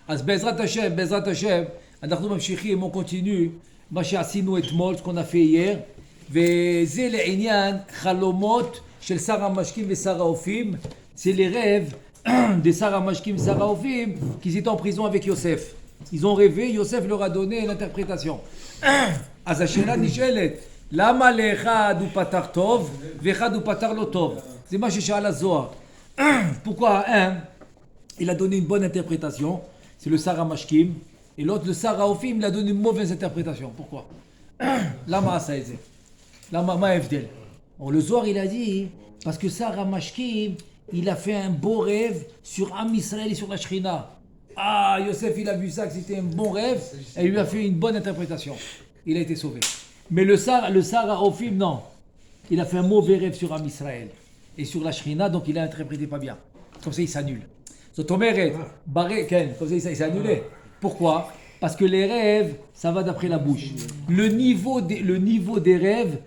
אז בעזרת השם, אנחנו ממשיכים, on continue, מה שעשינו אתמול, ce qu'on a fait hier, וזה לעניין חלומות של שר המשקים ושר האופים, c'est les rêves de שר המשקים ושר האופים, qui étaient en prison avec Yosef. Ils ont rêvé, Yosef leur a donné l'interprétation. אז השאלה נשאלת, למה לאחד הוא פתר טוב ואחד הוא פתר לא טוב? זה מה ששאל הזוהר. Pourquoi un, il a donné une bonne interprétation, c'est le שר המשקים, et l'autre, le שר האופים, il a donné une mauvaise interprétation. Pourquoi? למה עשה את זה? מה ההבדל? Le Zohar, il a dit, parce que שר המשקים, il a fait un beau rêve sur Am Israël et sur la Shrina. Ah, Yosef, il a vu ça, que c'était un bon rêve, et il lui a fait une bonne interprétation. Il a été sauvé. Mais le Sar Haofim, non. Il a fait un mauvais rêve sur Am Israël et sur la Shrina, donc il a interprété pas bien. Comme ça, il s'annule. Comme ça, il s'est annulé. Pourquoi? Parce que les rêves, ça va d'après la bouche. Le niveau des rêves,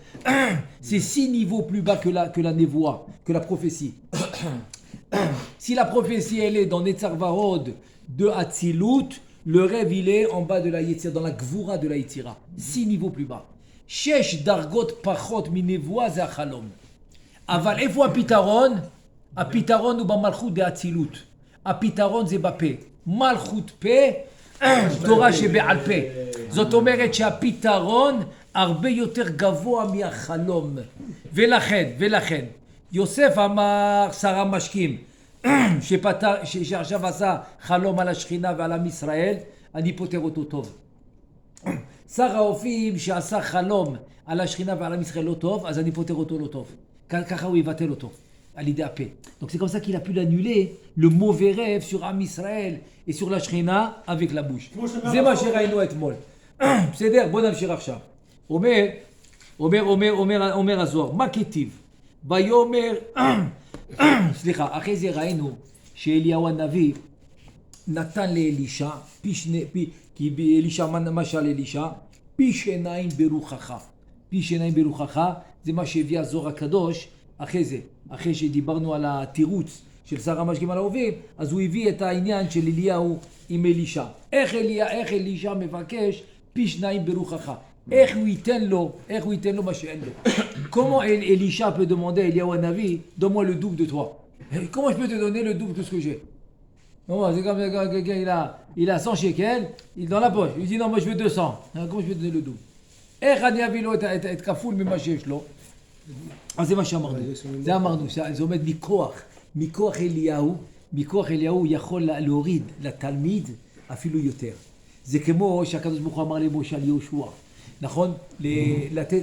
c'est 6 niveaux plus bas que la névoie, que la prophétie. Si la prophétie, elle est dans Netzar Varod de Hatzilut, le rêve, il est en bas de la Yetzira, dans la Gvura de la Yetzira. 6 niveaux plus bas. Shesh dargot pachot minevoa ze achalom. Aval, איפה הפתרון? הפתרון הוא במלכות דאצילות. הפתרון זה בפה. מלכות פה, תורה שבעל פה. זאת אומרת שהפתרון הרבה יותר גבוה מהחלום. ולכן, יוסף אמר שר המשקים, שעכשיו עשה חלום על השכינה ועל עם ישראל, אני פותר אותו טוב. שר האופים שעשה חלום על השכינה ועל עם ישראל לא טוב, אז אני פותר אותו לא טוב. ככה הוא יבטל אותו, על ידי הפה. Donc c'est comme ça qu'il a pu l'annuler, le mauvais rêve sur עם ישראל et sur la שכינה avec la bouche. זה מה שראינו אתמול. בסדר? בוא נמשיך עכשיו. אומר הזוהר, מה כתיב? ויאמר, סליחה, אחרי זה ראינו שאליהו הנביא נתן לאלישע, כי אלישע משל אלישע, פי שיניים ברוחך. פי שיניים ברוחך, זה מה שהביא הזוהר הקדוש, אחרי שדיברנו על התירוץ של שר המשקים על האופים, אז הוא הביא את העניין של אליהו עם אלישע. איך אלישע מבקש פי שניים ברוחך? איך הוא ייתן לו מה שאין לו? Comment Elisha peut demander à Eliyahu Hanavi, donne-moi le double de toi? Comment je peux te donner le double de ce que j'ai? Non, c'est comme quelqu'un, il a 100 shekels, il est dans la poche. Il dit non, moi je veux 200. Comment je peux te donner le double? איך אני אביא לו את כפול ממה שיש לו? אז זה מה שאמרנו. זה אמרנו, זה עומד מכוח אליהו יכול להוריד לתלמיד אפילו יותר. זה כמו שהקדוש ברוך הוא אמר למשה על יהושע. נכון?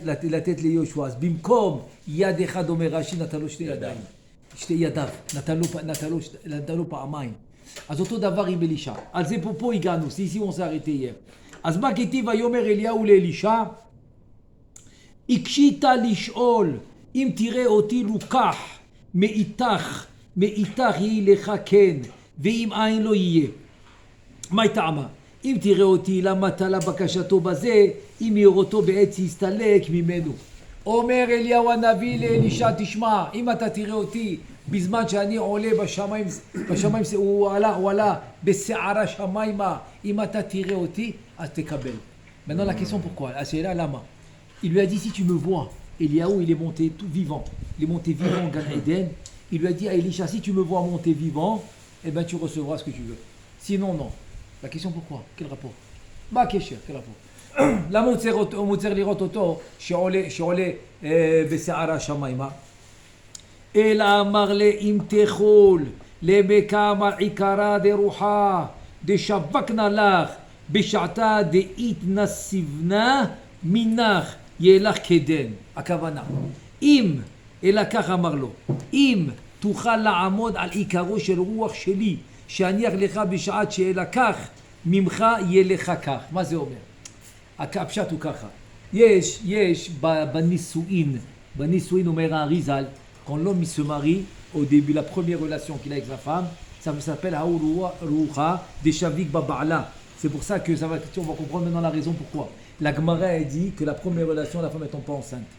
לתת ליהושע. אז במקום יד אחד אומר רש"י, נתן לו שתי ידיו. נתן לו פעמיים. אז אותו דבר עם אלישע. על זה פה הגענו. איסי on s'est arrêté hier. אז מה כתיב ויאמר אליהו לאלישע? הקשית לשאול, אם תראה אותי לוקח מאיתך יהיה לך כן, ואם אין לא יהיה. מה טעמה? אם תראה אותי למה תלה בקשתו בזה, אם יראותו בעץ יסתלק ממנו. אומר אליהו הנביא לאלישע, תשמע, אם אתה תראה אותי בזמן שאני עולה בשמיים, הוא עלה בסערה שמיימה, אם אתה תראה אותי, אז תקבל. Maintenant la question pourquoi? השאלה למה? Il lui a dit si tu me vois, Eliaou il est monté tout vivant, il est monté vivant au Gan Eden. Il lui a dit à Elisha, si tu me vois monter vivant, eh ben tu recevras ce que tu veux. Sinon non. La question pourquoi? Quel rapport? מה הקשר? quel rapport? למה הוא צריך לראות אותו שעולה בסערה שמיימה? אלא אמר לאם תחול למקם עיקרא דרוחה דשווקנה לך בשעתה דאיתנסיבנה מנך יהיה לך כדן. הכוונה, אם, אלא כך אמר לו, אם תוכל לעמוד על עיקרו של רוח שלי שאניח לך בשעת שאלקח ממך יהיה לך כך. מה זה אומר? הפשט הוא ככה, יש בנישואין אומר האריזל, quand l'homme se marie, au début, la première relation qu'il a avec sa femme, ça s'appelle Haourouha de Shavik Baba'ala. C'est pour ça que on va comprendre maintenant la raison pourquoi. La Gemara a dit que la première relation, la femme ne tombe pas enceinte.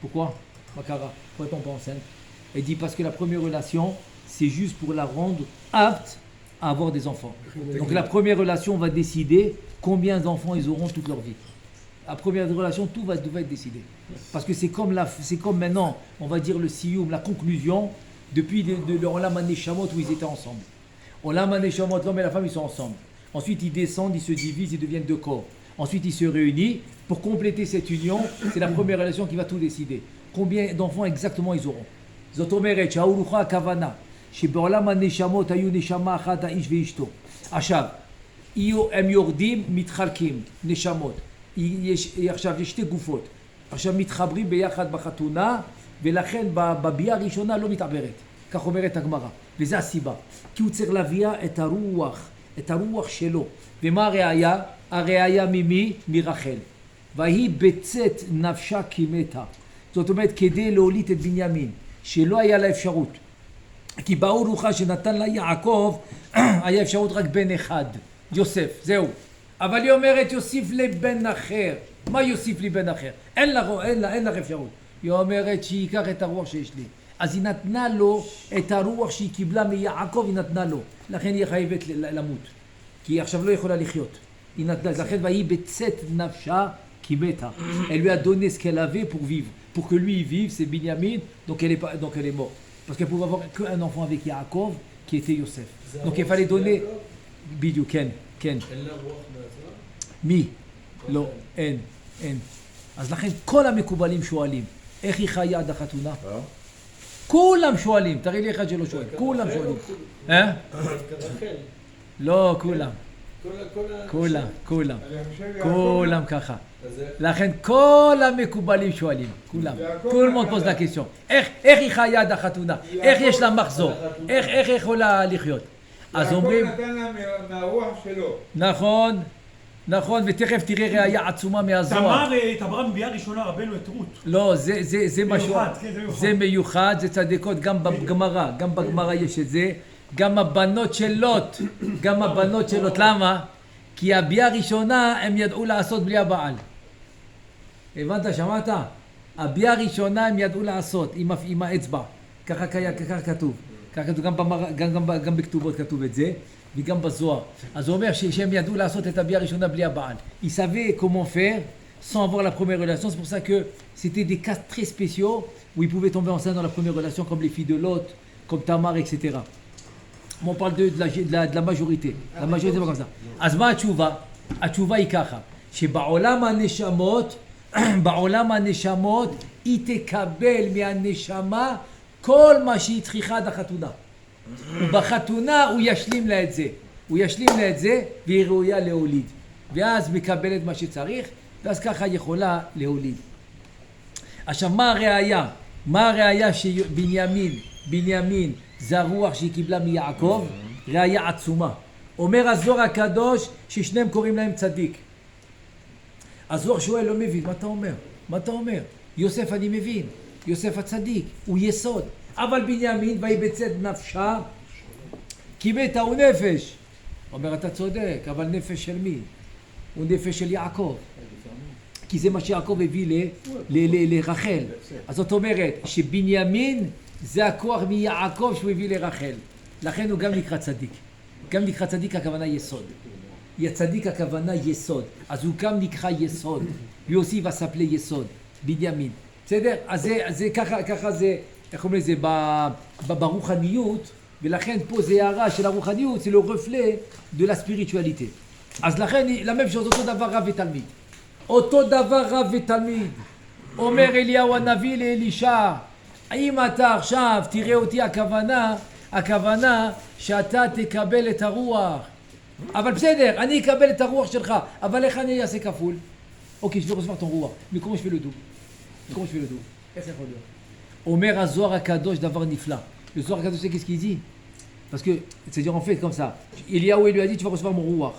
Pourquoi? Makara, pourquoi elle tombe pas enceinte? Elle dit parce que la première relation, c'est juste pour la rendre apte à avoir des enfants. Donc la première relation va décider combien d'enfants ils auront toute leur vie. La première relation, tout va être décidé. Parce que c'est comme maintenant, on va dire le siyum, la conclusion, depuis le Olam HaNeshamot où ils étaient ensemble. Olam HaNeshamot, l'homme et la femme, ils sont ensemble. Ensuite, ils descendent, ils se divisent, ils deviennent deux corps. Ensuite, ils se réunissent. Pour compléter cette union, c'est la première relation qui va tout décider. Combien d'enfants exactement ils auront. זאת אומרת, שהאורוחה הכוונה, שבעולם הנשמות היו נשמה אחת האיש ואשתו. עכשיו, הם יורדים, מתחלקים, נשמות. עכשיו, יש שתי גופות. עכשיו, מתחברים ביחד בחתונה, ולכן בביאה הראשונה לא מתעברת. כך אומרת הגמרא. וזה הסיבה. כי הוא צריך להביא את הרוח שלו. ומה הראיה? הראיה ממי? מרחל. והיא בצאת נפשה כמתה. זאת אומרת, כדי להוליד את בנימין, שלא היה לה אפשרות. כי באורוחה שנתן לה יעקב, היה אפשרות רק בן אחד, יוסף, זהו. אבל היא אומרת, יוסיף לבן אחר. מה יוסיף לי בן אחר? אין לך אפשרות. היא אומרת שיקח את הרוח שיש לי. אז היא נתנה לו את הרוח שהיא קיבלה מיעקב, היא נתנה לו. לכן היא חייבת למות. כי היא עכשיו לא יכולה לחיות. היא נתנה, לכן והיא בצאת נפשה qui meta. Elle lui a donné ce qu'elle avait pour vivre. Pour que lui vive, c'est Binyamin, donc elle est morte. Parce qu'elle pouvait avoir qu'un enfant avec Yaakov, qui était Yosef. Donc il fallait donner... Bidiou, Ken. מי? לא, אין. אז לכן כל המקובלים שואלים, איך היא חיה עד החתונה? כולם שואלים, תראי לי אחד שלא שואל, כולם שואלים. לא, כולם ככה. לכן כל המקובלים שואלים, כולם. כל monde pose la question. איך היא חיה עד החתונה? איך יש לה מחזור? איך היא יכולה לחיות? אז אומרים... יעקב נתן לה מהרוח שלו. נכון, ותכף תראה ראיה עצומה מהזוהר. תמרה מביאה ראשונה רבנו את רות. לא, זה משהו... זה מיוחד, זה צדקות, גם בגמרא יש את זה. גם הבנות של לוט, למה? כי הביאה הראשונה הם ידעו לעשות בלי הבעל. הבנת, שמעת? הביאה הראשונה הם ידעו לעשות עם האצבע. ככה כתוב. גם בכתובות כתוב את זה, וגם בזוהר. אז הוא אומר שהם ידעו לעשות את הביאה הראשונה בלי הבעל. Ils savaient comment faire sans avoir la première relation. C'est pour ça que c'était des cas très spéciaux où ils pouvaient tomber enceinte dans la première relation, comme les filles de Lot, comme Tamar, etc. On parle de la majorité. La majorité, c'est pas comme ça. אז מה התשובה? התשובה היא ככה, שבעולם הנשמות היא תקבל מהנשמה כל מה שהיא צריכה עד החתונה. ובחתונה הוא ישלים לה את זה והיא ראויה להוליד. ואז מקבלת מה שצריך, ואז ככה יכולה להוליד. עכשיו, מה הראיה שבנימין זה הרוח שהיא קיבלה מיעקב? ראיה עצומה. אומר הזוהר הקדוש ששניהם קוראים להם צדיק. הזוהר שואל, לא מבין, מה אתה אומר? יוסף אני מבין, יוסף הצדיק, הוא יסוד. אבל בנימין, והיא בצאת נפשה, כי מתה הוא נפש. אומר, אתה צודק, אבל נפש של מי? הוא נפש של יעקב. כי זה מה שיעקב הביא לרחל. אז זאת אומרת, שבנימין זה הכוח מיעקב שהוא הביא לרחל. לכן הוא גם נקרא צדיק. גם נקרא צדיק הכוונה יסוד. צדיק הכוונה יסוד. אז הוא גם נקרא יסוד. ויוסי וספלי יסוד. בנימין. בסדר? אז זה ככה זה, איך אומרים זה, ברוחניות, ולכן פה זה הערה של הרוחניות, זה לא רפלה de la spiritualité. אז לכן, למם שאותו דבר רב ותלמיד. אותו דבר רב ותלמיד. אומר אליהו הנביא לאלישע, האם אתה עכשיו תראה אותי, הכוונה שאתה תקבל את הרוח. אבל בסדר, אני אקבל את הרוח שלך, אבל איך אני אעשה כפול? אוקיי, je vais recevoir ton roi, mais comment je fais le double? איך יכול להיות? אומר הזוהר הקדוש דבר נפלא. Le Zohar הקדוש, c'est qu'est-ce qu'il dit? Parce que, c'est-à-dire en fait comme ça, Eliaou il lui a dit tu vas recevoir mon roi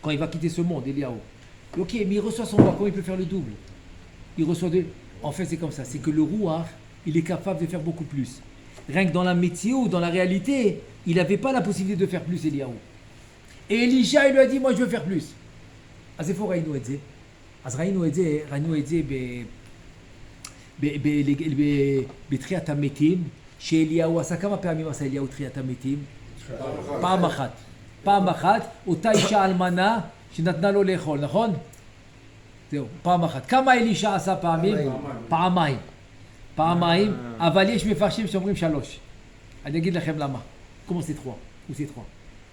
quand il va quitter ce monde, Eliaou. Ok, mais il reçoit son roi, comment il peut faire le double? Il reçoit deux. En fait c'est comme ça, c'est que le roi, il est capable de faire beaucoup plus. Rien que dans la météo, dans la réalité, il n'avait pas la possibilité de faire plus, Eliaou. Et Elisha il lui a dit moi je veux faire plus. אז איפה ראינו את זה? אז ראינו את זה בתחיית המתים, שאליהו עשה, כמה פעמים עשה אליהו תחיית המתים? פעם אחת. פעם אחת, אותה אישה אלמנה שנתנה לו לאכול, נכון? זהו, פעם אחת. כמה אלישע עשה פעמים? פעמיים. פעמיים, אבל יש מפרשים שאומרים 3. אני אגיד לכם למה. כמו c'est 3.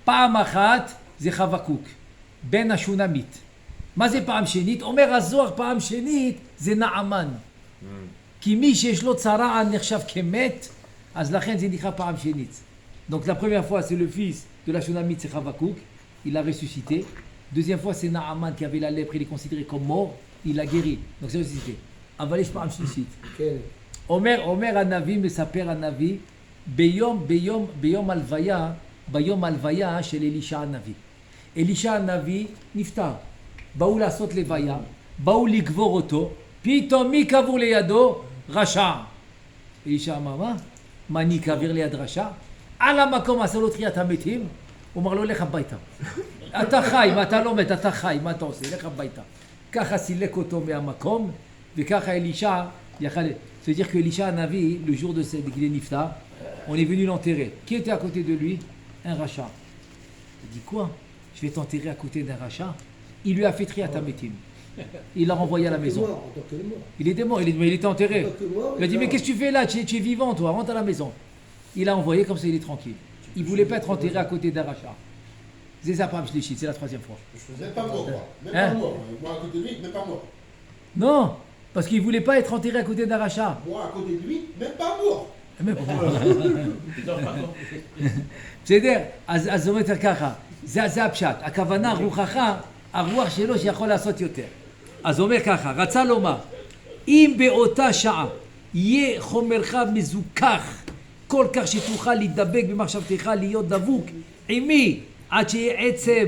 פעם אחת זה חבקוק, בן השונמית. מה זה פעם שנית? אומר הזוהר פעם שנית זה נעמן. כי מי שיש לו צרעה נחשב כמת, אז לכן זה נקרא פעם שנית. Donc la première fois c'est le fils de la Shunamite, c'est Chavakuk, il l'a ressuscité. Deuxième fois c'est Naaman qui avait la lèpre, il est considéré comme mort, il l'a guéri. Donc c'est ressuscité. אבל יש פעם שלישית. אומר הנביא, מספר הנביא, ביום הלוויה של אלישע הנביא. אלישע הנביא נפטר. באו לעשות לוויה, באו לקבור אותו, פתאום מי קבור לידו? רשע. אלישע אמר, מה אני קבר ליד רשע? על המקום עשה לו תחיית המתים, הוא אמר לו, לך הביתה. אתה חי, מה אתה לא מת, אתה חי, מה אתה עושה? לך הביתה. ככה סילק אותו מהמקום, וככה אלישע יכל... C'est-à-dire que Elisha Hanavi, le jour de qu'il est nifta, on est venu l'enterrer. Qui était à côté de lui? Un rachat. Il dit quoi? Je vais t'enterrer à côté d'un rachat? Il lui a fait triat ametim. Il l'a renvoyé à la maison. Il était mort, il était enterré. Il a dit, mais qu'est-ce que tu fais là? Tu es vivant, toi, rentre à la maison. Il l'a envoyé, comme ça il est tranquille. Il ne voulait pas être enterré à côté d'un rachat. C'est ça, c'est la 3e fois. Je faisais pas mort, quoi. Même pas mort. Moi, à côté de lui, même pas mort. Non, parce qu'il ne voulait pas être enterré à côté d'un rachat. Moi, à côté de lui, même pas mort. בסדר? אז זאת אומרת ככה, זה הפשט. הכוונה רוחך, הרוח שלו שיכול לעשות יותר. אז אומר ככה, רצה לומר, אם באותה שעה יהיה חומרך מזוכח, כל כך שתוכל להידבק במחשבתך, להיות דבוק עמי, עד שיהיה עצם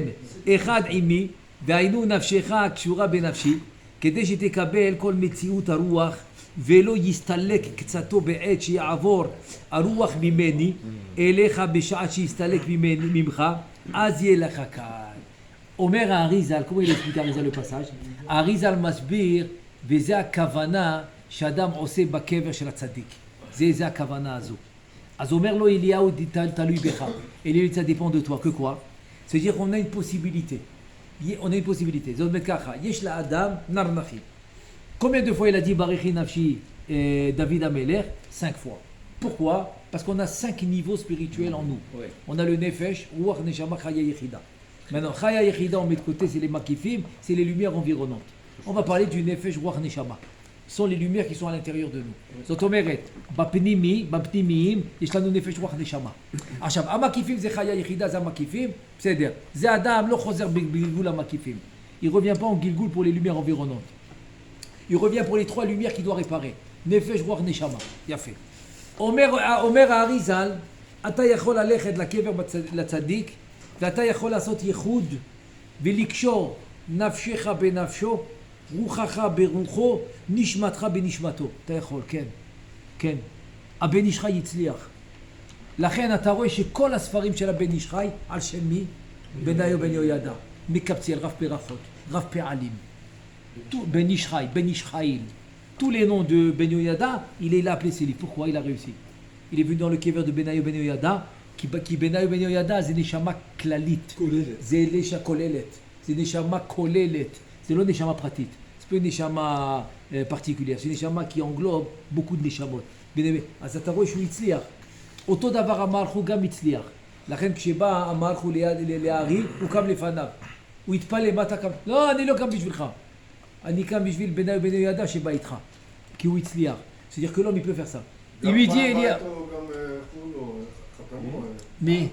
אחד עמי, והיינו נפשך הקשורה בנפשי, כדי שתקבל כל מציאות הרוח, ולא יסתלק קצתו בעת שיעבור הרוח ממני, אליך בשעת שיסתלק ממך, אז יהיה לך קל. אומר האריזל, כמו il explique האריזל בפסאז', האריזל מסביר, וזה הכוונה שאדם עושה בקבר של הצדיק. זה הכוונה הזו. אז אומר לו אליהו, תלוי בך. אליהו, ça dépend de toi. Que quoi? C'est-à-dire qu'on a une possibilité. On a une possibilité. זאת אומרת ככה, יש לאדם נר נחי. Combien de fois il a dit Barechi Nafshi David Amelech? 5 fois. Pourquoi? Parce qu'on a 5 niveaux spirituels en nous. Ouais. On a le Nefesh, Ruach, Neshama, Chaya Yechida. Maintenant, Chaya Yechida, on met de côté, c'est les Makifim, c'est les lumières environnantes. On va parler du Nefesh, Ruach, Neshama. Ce sont les lumières qui sont à l'intérieur de nous. זאת אומרת, בפנימיים, יש לנו נפש רוח נשמה. עכשיו, המקיפים זה חיה יחידה, זה המקיפים, בסדר. זה אדם לא חוזר בגלגול המקיפים. Il revient pas en gilgul pour les lumières environnantes. Il revient pour les 3 lumières qu'il doit réparer. נפש רוח נשמה. יפה. אומר האריזל, אתה יכול ללכת לקבר לצדיק, ואתה יכול לעשות ייחוד ולקשור נפשך בנפשו, רוחך ברוחו, נשמתך בנשמתו. אתה יכול, כן. כן. הבן איש חי הצליח. לכן אתה רואה שכל הספרים של הבן איש חי, על שם מי? בניו בן יהוידע. מקבציאל, רב פרחות, רב פעלים. Ben Ishraï, Ben Ishraïl. Tous les noms de Ben Yoyada, il est là appelé ses livres. Pourquoi il a réussi? Il est venu dans le kever de Benayo Ben Yoyada, qui Benayo Ben Yoyada, c'est Neshama Klalit. C'est Nesha Kolelet. C'est Neshama Kolelet. C'est le Neshama pratit. C'est pas une Neshama particulière. C'est une Neshama qui englobe beaucoup de Neshamot. אז אתה רואה שהוא הצליח. אותו דבר המלכו גם הצליח. לכן כשבא המלכו להארי, הוא קם לפניו. הוא התפלל, מה אתה קם? לא, אני לא קם בשבילך. אני קם בשביל בניו בן יהוידע שבא איתך, כי הוא הצליח. C'est-à-dire que l'homme il peut faire ça. Il lui dit Elia. מי?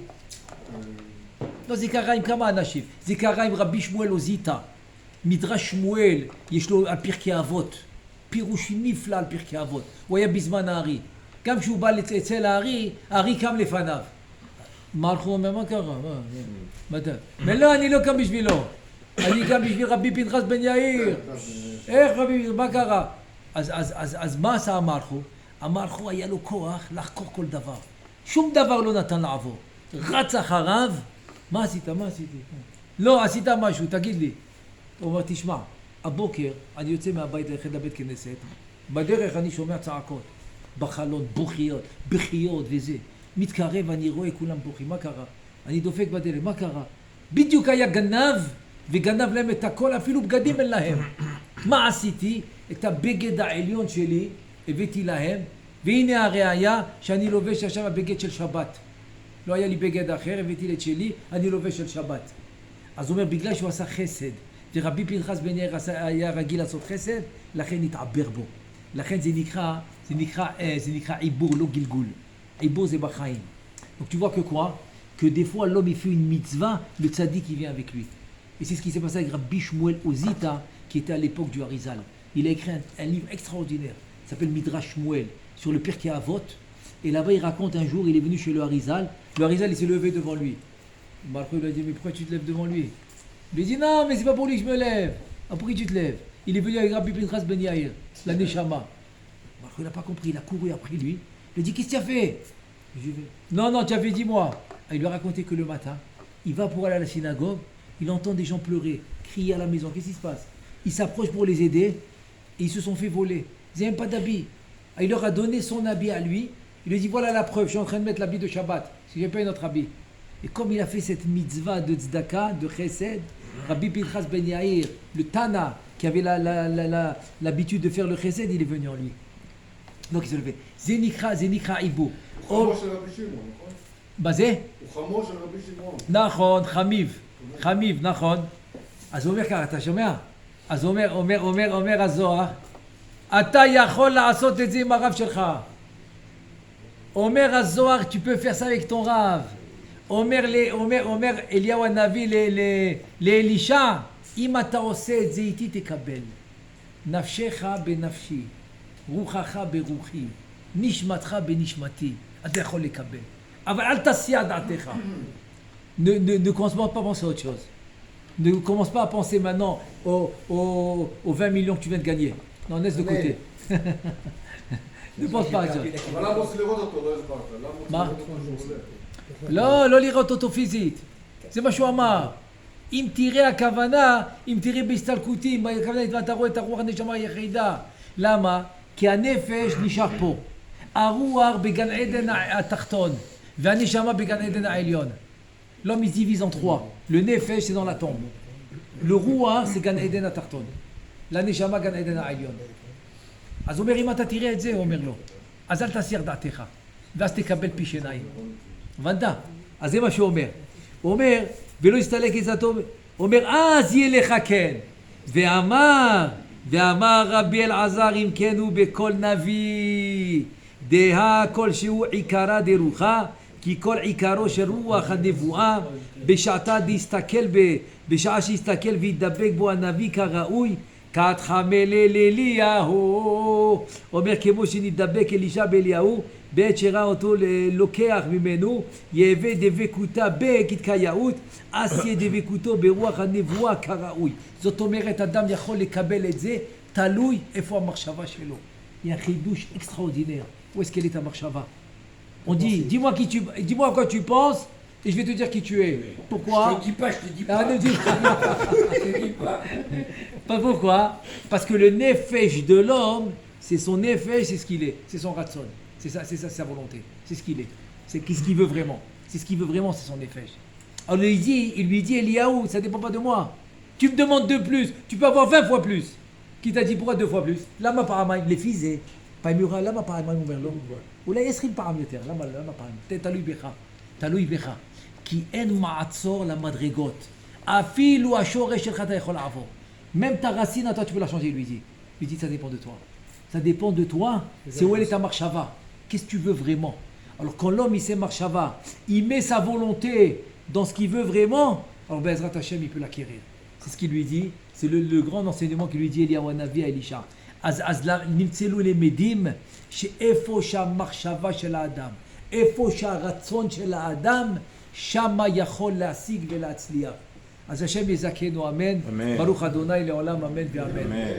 לא, זה קרה עם כמה אנשים. זה קרה עם רבי שמואל אוזיטה. מדרש שמואל, יש לו על פרקי אבות. פירוש נפלא על פרקי אבות. הוא היה בזמן הארי. גם כשהוא בא אצל הארי קם לפניו. מלכו אומר, מה קרה? מה? לא, אני לא קם בשבילו. אני קם בשביל רבי פנחס בן יאיר. איך רבי, מה קרה? אז מה עשה המלכו? המלכו היה לו כוח לחקור כל דבר. שום דבר לא נתן לעבור. רץ אחריו. מה עשית? מה עשיתי? לא, עשית משהו, תגיד לי. הוא אומר, תשמע, הבוקר אני יוצא מהבית ללכת לבית כנסת. בדרך אני שומע צעקות. בחלון, בכיות וזה. מתקרב, אני רואה כולם בוכים. מה קרה? אני דופק בדלת. מה קרה? בדיוק היה גנב, וגנב להם את הכל, אפילו בגדים אין להם. מה עשיתי? את הבגד העליון שלי הבאתי להם, והנה הראיה שאני לובש עכשיו הבגד של שבת. לא היה לי בגד אחר, הבאתי את שלי, אני לובש של שבת. אז הוא אומר, בגלל שהוא עשה חסד, ורבי פנחס בן יאיר היה רגיל לעשות חסד, לכן נתעבר בו. לכן זה נקרא עיבור, לא גלגול. עיבור זה בחיים. Donc tu vois que quoi? Que des fois l'homme il fait une mitzvah, le tzaddik il vient avec lui. Et c'est ce qui s'est passé avec Rabbi Shmuel Ozita, qui était à l'époque du Harizal. Il a écrit un livre extraordinaire, il s'appelle Midrash Shmuel, sur le Pirkei Avot. Et là-bas il raconte un jour, il est venu chez le Harizal. Le Harizal il s'est levé devant lui. Marco lui a dit, mais pourquoi tu te lèves devant lui? Il lui a dit, non mais c'est pas pour lui que je me lève. Ah, pourquoi tu te lèves? Il est venu avec Rabbi Pinchas Ben Yair, la Neshama. Marco il n'a pas compris, il a couru après lui. Il a dit, qu'est-ce que tu as fait? Non, tu avais dit moi. Il lui a raconté que le matin, il va pour aller à la synagogue, il entend des gens pleurer, crier à la maison. Qu'est-ce qui se passe? Il s'approche pour les aider et ils se sont fait voler. Ils n'avaient même pas d'habit. Il leur a donné son habit à lui. Il lui a dit, voilà la preuve, je suis en train de mettre l'habit de Shabbat. Si j'ai pas un autre habit. Et comme il a fait cette mitzvah de tzedaka, de chesed, Rabbi Pinchas Ben Yair, le Tana, qui avait l'habitude de faire le chesed, il est venu en lui. Donc il s'est levé. Zenikra Ibo. חמו של רבי שמעון, נכון? מה זה? הוא חמו של רבי שמעון. נכון, חמיב, נכון. אז הוא אומר ככה, אתה שומע? אז אומר הזוהר, אתה יכול לעשות את זה עם הרב שלך. אומר הזוהר, tu peux faire ça avec ton רב. אומר אליהו הנביא לאלישע, אם אתה עושה את זה איתי תקבל. נפשך בנפשי, רוחך ברוחי, נשמתך בנשמתי. אתה יכול לקבל. אבל אל תסיע דעתך. Ne commence pas à penser à autre chose. Ne commence pas à penser maintenant aux 20 millions que tu viens de gagner. Non, laisse de côté. Ne pense pas à ça. אבל למה רוצה לראות אותו? לא הסברת. למה רוצה לראות אותו? לא לראות אותו פיזית. זה מה שהוא אמר. אם תראה הכוונה, אם תראה בהסתלקותים, הכוונה, אתה רואה את הרוח הנשמה היחידה. למה? כי הנפש נשאר פה. הרוח בגן עדן התחתון, והנשמה בגן עדן העליון. L'homme il se divise en trois. Le nefesh c'est dans la tombe. Le ruach c'est גן עדן התחתון. l'aneshama גן עדן העליון. אז הוא אומר, אם אתה תראה את זה, הוא אומר לו, אז אל תסיר דעתך, ואז תקבל פי שיניים. הבנת? אז זה מה שהוא אומר. הוא אומר, ולא יסתלק עצתו, הוא אומר, אז יהיה לך כן. ואמר רבי אלעזר, אם כן הוא בכל נביא, דהה כלשהו עיקרה דרוחה, כי כל עיקרו של רוח הנבואה, בשעה שיסתכל וידבק בו הנביא כראוי, כתחמלה לאליהו. אומר כמו שנדבק אלישע באליהו, בעת שראה אותו לוקח ממנו, יהווה דבקותה בכתקייאות, אז יהיה דבקותו ברוח הנבואה כראוי. זאת אומרת, אדם יכול לקבל את זה, תלוי איפה המחשבה שלו. Il y a un חידוש extraordinaire. Où est-ce qu'elle est ta marchava? On dit, dis-moi à quoi tu penses, et je vais te dire qui tu es. Pourquoi? Je te dis pas. Ne dis pas. Je te dis pas. Pas pourquoi? Parce que le nefesh de l'homme, c'est son nefesh, c'est ce qu'il est. C'est son ratson. C'est ça, sa volonté. C'est ce qu'il est. C'est ce qu'il veut vraiment. C'est ce qu'il veut vraiment, c'est son nefesh. Alors il lui dit, Eliaou, ça dépend pas de moi. Tu me demandes de plus, tu peux avoir 20 fois plus. Qui t'a dit pourquoi 2 fois plus? Lama paramaim, les fils, paimura, lama paramaim, ouverlo. אולי 20 פעם יותר, למה פעם? תלוי בך. כי אין מעצור למדרגות. אפילו השורש שלך אתה יכול לעבור. Même ta racine, toi tu peux la changer, lui dit, ça dépend de toi. Ça dépend de toi, c'est où elle est ta marshava. Qu'est-ce que tu veux vraiment? Alors quand l'homme il sait marshava, il met sa volonté dans ce qu'il veut vraiment, alors Bezrat Hashem il peut l'acquérir. C'est ce qu'il lui dit, c'est le grand enseignement qu'il lui dit Eliyahu Hanavi à Elisha. אז נמצאו למדים שאיפה שהמחשבה של האדם, איפה שהרצון של האדם, שמה יכול להשיג ולהצליח. אז השם יזכנו, אמן. ברוך אדוני לעולם, אמן ואמן.